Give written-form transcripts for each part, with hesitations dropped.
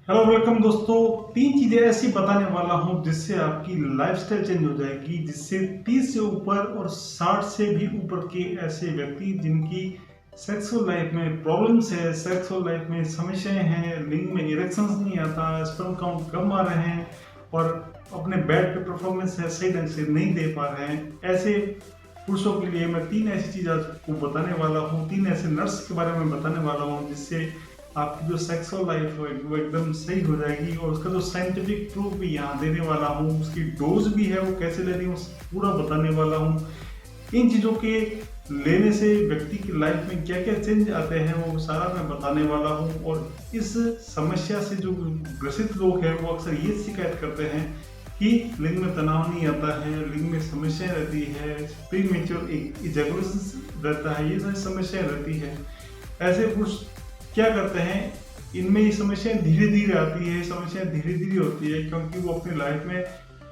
Hello welcome दोस्तों। तीन चीजें ऐसी बताने वाला हूं जिससे आपकी लाइफस्टाइल चेंज हो जाएगी, जिससे 30 से ऊपर और 60 से भी ऊपर के ऐसे व्यक्ति जिनकी सेक्सुअल लाइफ में प्रॉब्लम्स है, सेक्सुअल लाइफ में समस्याएं हैं, लिंग में इरेक्शंस नहीं आता, स्पर्म काउंट कम आ रहे हैं और अपने बेड पे परफॉर्मेंस है सही ढंग से नहीं दे पा रहे हैं, ऐसे पुरुषों के लिए मैं तीन ऐसी चीज आपको बताने वाला हूँ, तीन ऐसे नर्स के बारे में बताने वाला हूँ जिससे आपकी जो सेक्सुअल लाइफ है वो एकदम सही हो जाएगी। और उसका जो साइंटिफिक प्रूफ भी यहाँ देने वाला हूँ, उसकी डोज भी है वो कैसे लेनी है पूरा बताने वाला हूँ। इन चीज़ों के लेने से व्यक्ति की लाइफ में क्या क्या चेंज आते हैं वो सारा मैं बताने वाला हूँ। और इस समस्या से जो ग्रसित लोग हैं वो अक्सर ये शिकायत करते हैं कि लिंग में तनाव नहीं आता है, लिंग में समस्याएं रहती है, प्री मेच्योर इजैकुलेशन रहता है, ये सारी समस्याएं रहती है। ऐसे पुरुष क्या करते हैं, इनमें ये समस्याएं धीरे धीरे आती है, समस्याएं धीरे धीरे होती है क्योंकि वो अपनी लाइफ में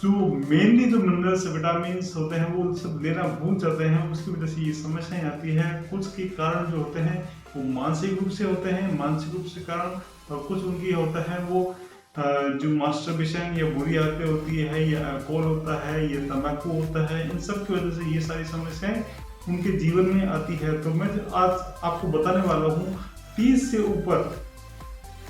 जो मेनली जो मिनरल्स विटामिन होते हैं वो सब लेना भूल जाते हैं, उसकी वजह से ये समस्याएं आती है। कुछ के कारण जो होते हैं वो मानसिक रूप से होते हैं, मानसिक रूप से कारण, और कुछ उनकी होता है वो जो मास्टरबेशन या बुरी आदतें होती है, या अल्कोहल होता है, या तंबाकू होता है, इन सब की वजह से ये सारी समस्याएं उनके जीवन में आती है। तो मैं आज आपको बताने वाला हूँ 30 से ऊपर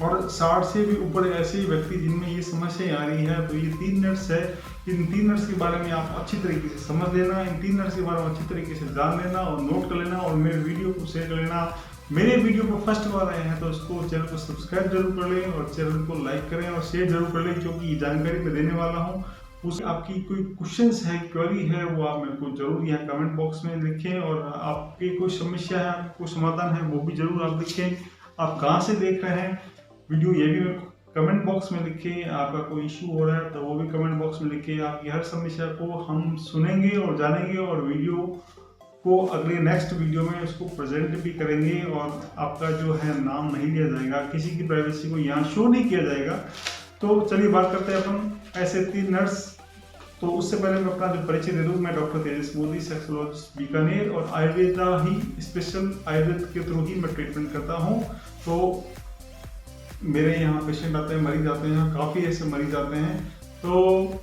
और 60 से भी ऊपर ऐसे व्यक्ति जिनमें ये समस्या आ रही है। तो ये तीन नर्स है, इन तीन नर्स के बारे में आप अच्छी तरीके से समझ लेना, इन तीन नर्स के बारे में अच्छी तरीके से जान लेना और नोट कर लेना, और मेरे वीडियो को शेयर कर लेना। मेरे वीडियो पर फर्स्ट बार आए हैं तो इसको चैनल को सब्सक्राइब जरूर कर लें और चैनल को लाइक करें और शेयर जरूर कर लें, क्योंकि ये जानकारी मैं देने वाला हूँ। उस आपकी कोई क्वेश्चंस है, क्वेरी है, वो आप मेरे को जरूर यहाँ कमेंट बॉक्स में लिखें, और आपकी कोई समस्या है, कोई समाधान है, वो भी जरूर आप लिखें। आप कहाँ से देख रहे हैं वीडियो ये भी मेरे को कमेंट बॉक्स में लिखें। आपका कोई इशू हो रहा है तो वो भी कमेंट बॉक्स में लिखें। आपकी हर समस्या को हम सुनेंगे और जानेंगे, और वीडियो को अगले नेक्स्ट वीडियो में उसको प्रेजेंट भी करेंगे, और आपका जो है नाम नहीं लिया जाएगा, किसी की प्राइवेसी को यहाँ शो नहीं किया जाएगा। तो चलिए बात करते हैं अपन ऐसे तीन नर्स। तो उससे पहले मैं अपना जो परिचय दे दूं, मैं डॉक्टर तेजस मोदी, सेक्सोलॉजिस्ट बीकानेर, और आयुर्वेदा ही स्पेशल आयुर्वेद के थ्रू ही मैं ट्रीटमेंट करता हूं। तो मेरे यहाँ पेशेंट आते हैं, मरीज आते हैं, काफ़ी ऐसे मरीज आते हैं, तो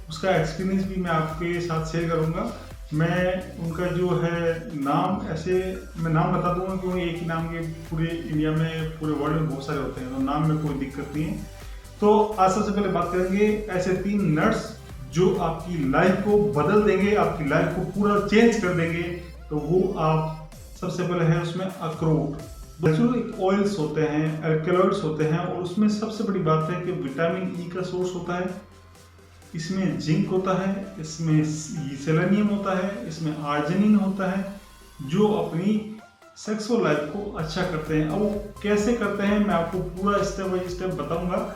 उसका एक्सपीरियंस भी मैं आपके साथ शेयर करूँगा। मैं उनका जो है नाम, ऐसे मैं नाम बता दूंगा क्योंकि एक ही नाम के पूरे इंडिया में, पूरे वर्ल्ड में बहुत सारे होते हैं, तो नाम में कोई दिक्कत नहीं है। तो आज सबसे पहले बात करेंगे ऐसे तीन नर्स जो आपकी लाइफ को बदल देंगे, आपकी लाइफ को पूरा चेंज कर देंगे। तो वो आप सबसे पहले है उसमें अखरोट। नेचुरल ऑयल्स होते हैं, एल्केलॉइड्स होते हैं, और उसमें सबसे बड़ी बात है कि विटामिन ई का सोर्स होता है, इसमें जिंक होता है, इसमें सेलेनियम होता है, इसमें आर्जिनिन होता है, जो अपनी सेक्सुअल लाइफ को अच्छा करते हैं। अब वो कैसे करते हैं मैं आपको पूरा स्टेप बाय स्टेप बताऊंगा।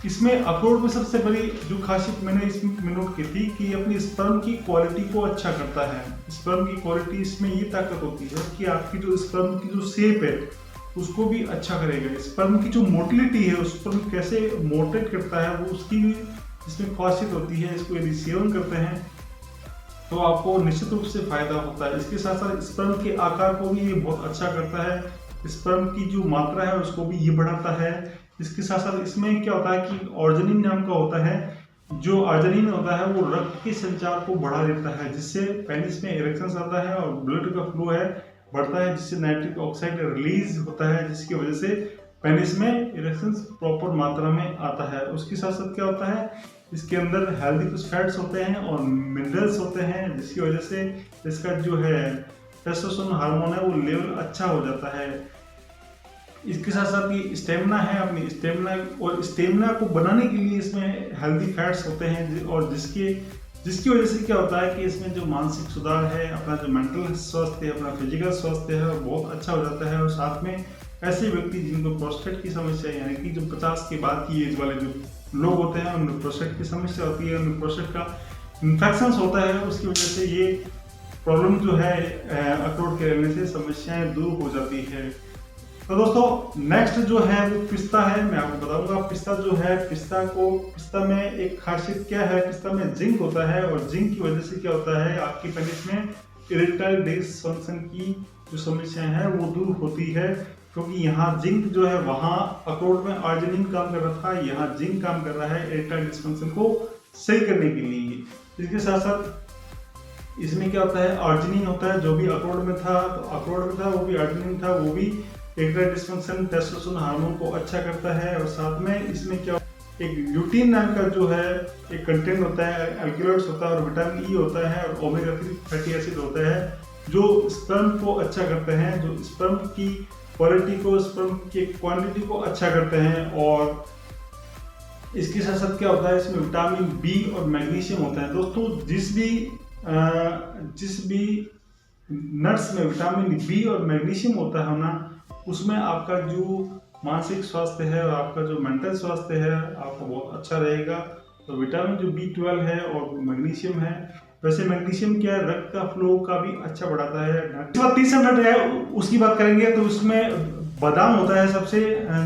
इसमें अखरोट में सबसे बड़ी जो खासियत मैंने इसमें नोट की थी कि अपनी स्पर्म की क्वालिटी को अच्छा करता है। स्पर्म की क्वालिटी, इसमें ये ताकत होती है कि आपकी जो स्पर्म की जो शेप है उसको भी अच्छा करेगा। स्पर्म की जो मोटिलिटी है, उस स्पर्म कैसे मोटेट करता है, वो उसकी भी इसमें खासियत होती है। इसको यदि सेवन करते हैं तो आपको निश्चित रूप से फायदा होता है। इसके साथ साथ स्पर्म के आकार को भी ये बहुत अच्छा करता है, स्पर्म की जो मात्रा है उसको भी ये बढ़ाता है। इसके साथ साथ इसमें क्या होता है कि ऑर्जिनिन नाम का होता है, जो अर्जिनिन होता है वो रक्त के संचार को बढ़ा देता है, जिससे पेनिस में इरेक्शन आता है और ब्लड का फ्लो है बढ़ता है, जिससे नाइट्रिक ऑक्साइड रिलीज होता है, जिसकी वजह से पेनिस में इरेक्शन प्रॉपर मात्रा में आता है। उसके साथ साथ क्या होता है, इसके अंदर हेल्दी कुछ फैट्स होते हैं और मिनरल्स होते हैं, जिसकी वजह से इसका जो है टेस्टोस्टेरोन हार्मोन है वो लेवल अच्छा हो जाता है। इसके साथ साथ ये स्टेमिना है, अपनी स्टेमिना, और स्टेमिना को बनाने के लिए इसमें हेल्दी फैट्स होते हैं, और जिसकी वजह से क्या होता है कि इसमें जो मानसिक सुधार है, अपना जो मेंटल स्वास्थ्य है, अपना फिजिकल स्वास्थ्य है, वो बहुत अच्छा हो जाता है। और साथ में ऐसे व्यक्ति जिनको प्रोस्टेट की समस्या, यानी कि जो 50 के बाद की एज वाले जो लोग होते हैं उनमें प्रोस्टेट की समस्या होती है, उनमें प्रोस्टेट का इन्फेक्शन होता है, उसकी वजह से ये प्रॉब्लम जो है अखरोट के लेने से समस्याएं दूर हो जाती है। तो दोस्तों नेक्स्ट जो है वो पिस्ता है, मैं आपको बताऊंगा। पिस्ता जो है, पिस्ता में एक खासियत क्या है, पिस्ता में जिंक होता है, और जिंक की वजह से क्या होता है आपकी पेनिस में इरेक्टाइल डिसफंक्शन की जो समस्या है वो दूर होती है। क्योंकि यहाँ जिंक जो है, वहाँ अखरोट में आर्जिनिन काम कर रहा था, यहाँ जिंक काम कर रहा है इरेक्टाइल डिस्फंक्शन को सही करने के लिए। इसके साथ साथ इसमें क्या होता है, आर्जिनिन होता है, जो भी अखरोट में था, तो अखरोट में था वो भी आर्जिनिन था, वो भी इरेक्टाइल डिस्फंक्शन टेस्टोस्टेरोन हार्मोन को अच्छा करता है। और साथ में इसमें क्या, एक ल्यूटीन नाम का जो है एक कंटेंट होता है, एल्कलॉइड्स होता है और विटामिन ई होता है और ओमेगा 3 फैटी एसिड होता है, जो स्पर्म को अच्छा करते हैं, जो स्पर्म की क्वालिटी को, स्पर्म की क्वांटिटी को अच्छा करते हैं। और इसके साथ साथ क्या होता है, इसमें विटामिन बी और मैग्नीशियम होता है। दोस्तों जिस भी नट्स में विटामिन बी और मैग्नीशियम होता है ना, उसमें आपका जो मानसिक स्वास्थ्य है और आपका जो मेंटल स्वास्थ्य है आपका बहुत अच्छा रहेगा। तो विटामिन जो B12 है और मैग्नीशियम है, वैसे मैग्नीशियम क्या है, रक्त का फ्लो का भी अच्छा बढ़ाता है। इसके बाद तीसरा नट है, उसकी बात करेंगे तो उसमें बादाम होता है सबसे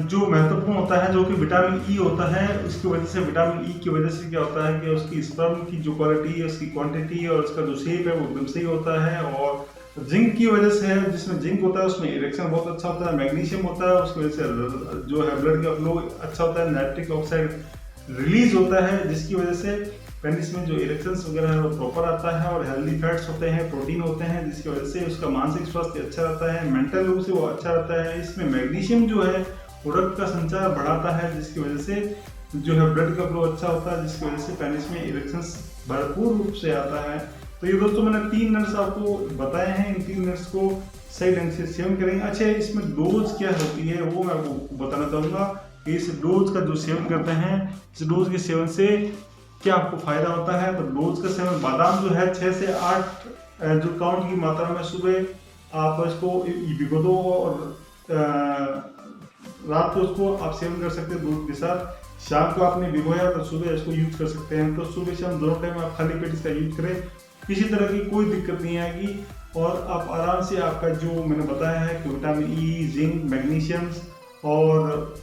जो महत्वपूर्ण होता है, जो कि विटामिन ई होता है। इसकी वजह से, विटामिन ई की वजह से क्या होता है कि उसकी स्पर्म की जो क्वालिटी है, उसकी क्वांटिटी और उसका जो शेप है वो एकदम सही होता है। और जिंक की वजह से है, जिसमें जिंक होता है उसमें इरेक्शन बहुत अच्छा होता है। मैग्नीशियम होता है, उसकी वजह से जो है ब्लड का फ्लो अच्छा होता है, नाइट्रिक ऑक्साइड रिलीज होता है, जिसकी वजह से पेनिस में जो इरेक्शंस वगैरह है वो प्रॉपर आता है। और हेल्दी फैट्स होते हैं, प्रोटीन होते हैं, जिसकी वजह से उसका मानसिक स्वास्थ्य अच्छा रहता है, मेंटल रूप से वो अच्छा रहता है। इसमें मैग्नीशियम जो है वो रक्त का संचार बढ़ाता है, जिसकी वजह से जो है ब्लड का फ्लो अच्छा होता है, जिसकी वजह से पेनिस में इरेक्शंस भरपूर रूप से आता है। तो ये दोस्तों मैंने 3 नट्स आपको बताए हैं, इन 3 नट्स को सही ढंग से सेवन करेंगे। अच्छा, इसमें डोज क्या होती है वो मैं आपको बताना चाहूँगा कि इस डोज का जो सेवन करते हैं, इस डोज के सेवन से क्या आपको फायदा होता है। तो डोज का सेवन, बादाम जो है 6 से 8 जो काउंट की मात्रा में सुबह आप इसको भिगो दो और रात को उसको आप सेवन कर सकते हैं दूध के साथ। शाम को आपने भिगोया तो सुबह इसको यूज कर सकते हैं। तो सुबह शाम दोनों टाइम आप खाली पेट इसका यूज करें, किसी तरह की कोई दिक्कत नहीं आएगी। और आप आराम से, आपका जो मैंने बताया है कि विटामिन ई, जिंक, मैग्नीशियम और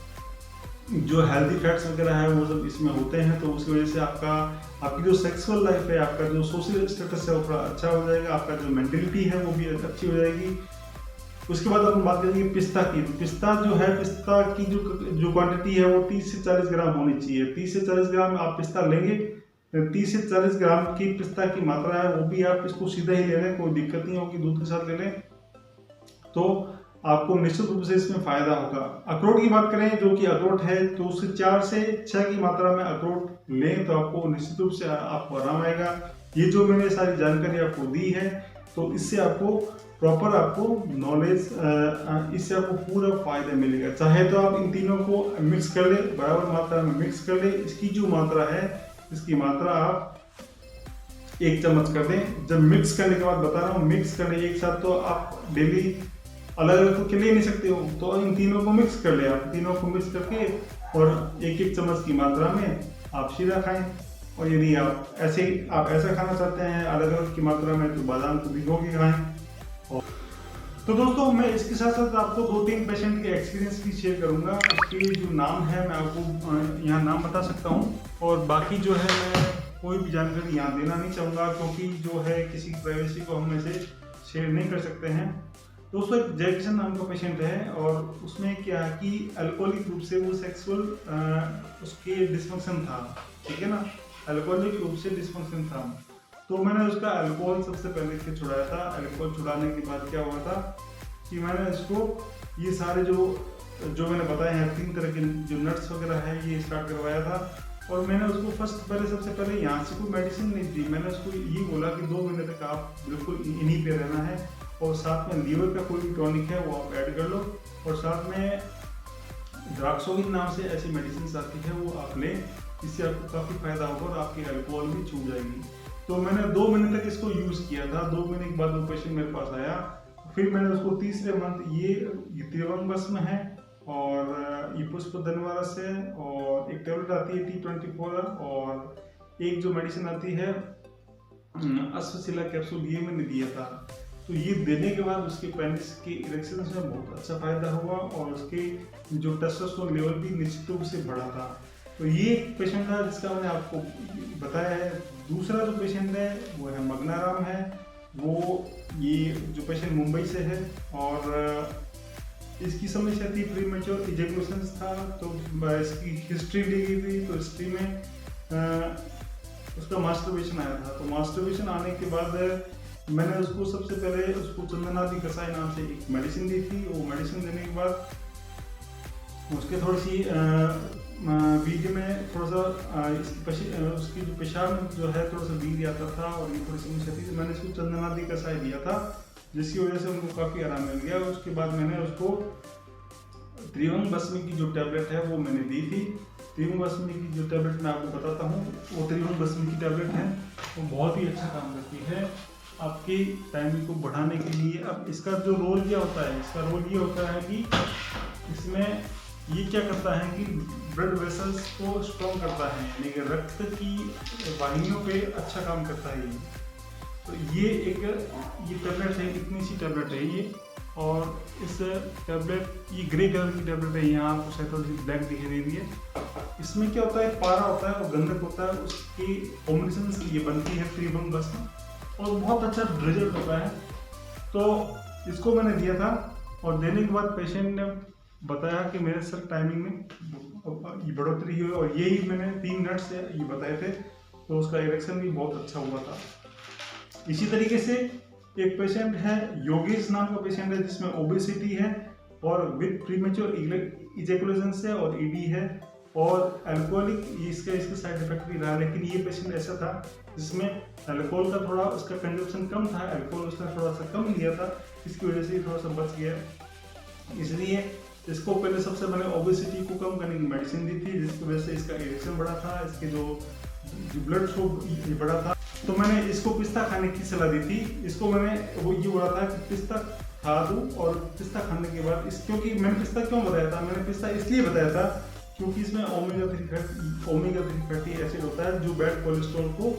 जो हेल्दी फैट्स वगैरह है वो सब इसमें होते हैं। तो उसकी वजह से आपकी जो सेक्सुअल लाइफ है, आपका जो सोशल स्टेटस है वो थोड़ा अच्छा हो जाएगा, आपका जो मेंटलिटी है वो भी अच्छी हो जाएगी। उसके बाद अपन बात करेंगे पिस्ता की। पिस्ता जो है, पिस्ता की जो क्वांटिटी है वो 30 से 40 ग्राम होनी चाहिए। 30 से 40 ग्राम आप पिस्ता लेंगे, 30 से 40 ग्राम की पिस्ता की मात्रा है, वो भी आप इसको सीधा ही ले लें, कोई दिक्कत नहीं होगी, दूध के साथ ले लें तो आपको निश्चित रूप से इसमें फायदा होगा। अखरोट की बात करें, जो कि अखरोट है, तो उससे 4 से 6 की मात्रा में अखरोट लें तो आपको निश्चित रूप से आपको आराम आएगा। ये जो मैंने सारी जानकारी आपको दी है, तो इससे आपको प्रॉपर आपको नॉलेज, इससे आपको पूरा फायदा मिलेगा। चाहे तो आप इन तीनों को मिक्स कर ले, बराबर मात्रा में मिक्स कर ले। इसकी जो मात्रा है, इसकी मात्रा आप 1 चम्मच कर दें। जब मिक्स करने के बाद बता रहा हूँ, मिक्स करने एक साथ तो आप डेली अलग अलग तो ले नहीं सकते हो, तो इन तीनों को मिक्स कर ले। आप तीनों को मिक्स करके और 1-1 चम्मच की मात्रा में आप सीधा खाएं। और यदि आप ऐसा खाना चाहते हैं अलग अलग की मात्रा में, तो बादाम को भिगो के खाएं। तो दोस्तों, मैं इसके साथ साथ आपको 2-3 पेशेंट के एक्सपीरियंस भी शेयर करूंगा। उसके जो नाम है मैं आपको यहाँ नाम बता सकता हूँ, और बाकी जो है मैं कोई भी जानकारी यहाँ देना नहीं चाहूँगा, क्योंकि जो है किसी की प्राइवेसी को हम ऐसे शेयर नहीं कर सकते हैं। दोस्तों, एक जय किशन नाम का पेशेंट है, और उसमें क्या है कि अल्कोहलिक रूप से वो सेक्सुअल उसके डिस्फंक्शन था, ठीक है ना, अल्कोहलिक रूप से डिस्फंक्शन था। तो मैंने उसका अल्कोहल सबसे पहले से छुड़ाया था। अल्कोहल छुड़ाने के बाद क्या हुआ था कि मैंने इसको ये सारे जो मैंने बताए हैं 3 तरह के जो नट्स वगैरह है ये स्टार्ट करवाया था। और मैंने उसको सबसे पहले यहाँ से कोई मेडिसिन नहीं दी। मैंने उसको ये बोला कि 2 महीने तक आप बिल्कुल इन्हीं पे रहना है, और साथ में लीवर का कोई भी टॉनिक है वो आप ऐड कर लो, और साथ में ड्राक्सोविन नाम से ऐसी मेडिसिन आती है वो आप लें। इससे आपको काफ़ी फायदा होगा और आपकी अल्कोहल भी छूट जाएगी। तो मैंने 2 महीने तक इसको यूज़ किया था। 2 महीने के बाद वो पेशेंट मेरे पास आया, फिर मैंने उसको तीसरे मंथ ये त्रिभंग भस्म है और ये पुष्प धनवारस है, और एक टेबलेट आती है T24, और एक जो मेडिसिन आती है अश्वशिला कैप्सूल, ये मैंने दिया था। तो ये देने के बाद उसके पेनिस के इरेक्शन में बहुत अच्छा फायदा हुआ, और उसके जो टेस्टोस्टेरोन लेवल भी निश्चित रूप से बढ़ा था। तो ये पेशेंट था जिसका मैंने आपको बताया है। दूसरा जो पेशेंट है वो है मग्नाराम है। वो ये जो पेशेंट मुंबई से है, और इसकी समस्या थी प्रीमेच्योर इजैकुलेशन था, तो इसकी हिस्ट्री ली गई थी, तो हिस्ट्री में उसका मास्टरबेशन आया था। तो मास्टरबेशन आने के बाद मैंने उसको सबसे पहले उसको चंदनादि कसाई नाम से एक मेडिसिन दी थी। वो मेडिसिन देने के बाद उसके थोड़ी सी बीज में थोड़ा सा उसकी जो पेशाब में जो है थोड़ा सा बीज आता था और ये थोड़ी समस्या थी, तो मैंने इसको चंदनादि कसाई दिया था, जिसकी वजह से उनको काफ़ी आराम मिल गया। उसके बाद मैंने उसको त्रिभंग भस्मी की जो टैबलेट है वो मैंने दी थी। त्रिभंग भस्मी की जो टैबलेट मैं आपको बताता हूँ, वो त्रिभंग भस्मी की टैबलेट है, वो बहुत ही अच्छा काम करती है आपकी टाइमिंग को बढ़ाने के लिए। अब इसका जो रोल क्या होता है, इसका रोल ये होता है कि इसमें ये क्या करता है कि ब्लड वेसल्स को स्ट्रॉन्ग करता है, यानी कि रक्त की वाहिनियों पे अच्छा काम करता है ये। तो ये टैबलेट है, इतनी सी टैबलेट है ये, और इस टैबलेट ये ग्रे कलर की टैबलेट है, यहाँ आपको शायद थोड़ी सी ब्लैक दिखाई दे रही है। इसमें क्या होता है, पारा होता है और गंधक होता है, उसकी कॉम्बिनेशन से ये बनती है त्रिभंग भस्म, और बहुत अच्छा रिजल्ट होता है। तो इसको मैंने दिया था, और देने के बाद पेशेंट ने बताया कि मेरे सर टाइमिंग में ये बढ़ोतरी हुई, और यही मैंने 3 मिनट से ये बताए थे, तो उसका इरेक्शन भी बहुत अच्छा हुआ था। इसी तरीके से एक पेशेंट है, योगेश नाम का पेशेंट है, जिसमें ओबेसिटी है और विद प्रीमेच्योर इजैकुलेशन से और ईडी है और अल्कोहलिक, इसका साइड इफेक्ट भी रहा। लेकिन ये पेशेंट ऐसा था जिसमें अल्कोहल का थोड़ा उसका कंजप्शन कम था, अल्कोहल उसने थोड़ा सा कम लिया था, इसकी वजह से थोड़ा सा बच गया। इसलिए इसको पहले सबसे मैंने ओबेसिटी को कम करने की मेडिसिन दी थी, जिसकी वजह से इसका इरेक्शन बढ़ा था, इसके जो ब्लड फ्लो बढ़ा था। तो मैंने इसको पिस्ता खाने की सलाह दी थी। इसको मैंने वो ये बोला था कि पिस्ता खा दूँ, और पिस्ता खाने के बाद क्योंकि मैंने पिस्ता क्यों बताया था, मैंने पिस्ता इसलिए बताया था क्योंकि इसमें ओमेगा 3 फैटी एसिड होता है जो बैड कोलेस्ट्रॉल को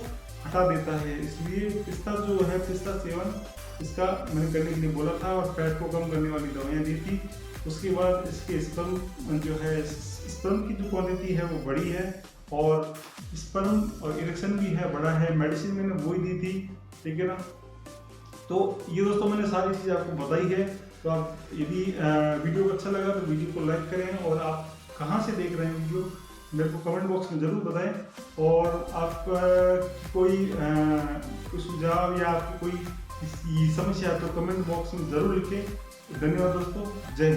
हटा देता है। इसलिए पिस्ता जो है, पिस्ता सेवन इसका मैंने करने के लिए बोला था, और फैट को कम करने वाली दवाइयाँ दी थी। उसके बाद इसके स्पर्म जो है, स्पर्म की जो क्वांटिटी है वो बड़ी है, और स्पर्म और इरेक्शन भी है, बड़ा है। मेडिसिन मैंने वही दी थी, ठीक है ना। तो ये दोस्तों मैंने सारी चीज़ आपको बताई है। तो आप यदि वीडियो अच्छा लगा तो वीडियो को लाइक करें, और आप कहाँ से देख रहे हैं वीडियो मेरे को कमेंट बॉक्स में ज़रूर बताएं, और आप कोई सुझाव या आपकी कोई समस्या है तो कमेंट बॉक्स में ज़रूर लिखें। धन्यवाद दोस्तों, जय हिंद।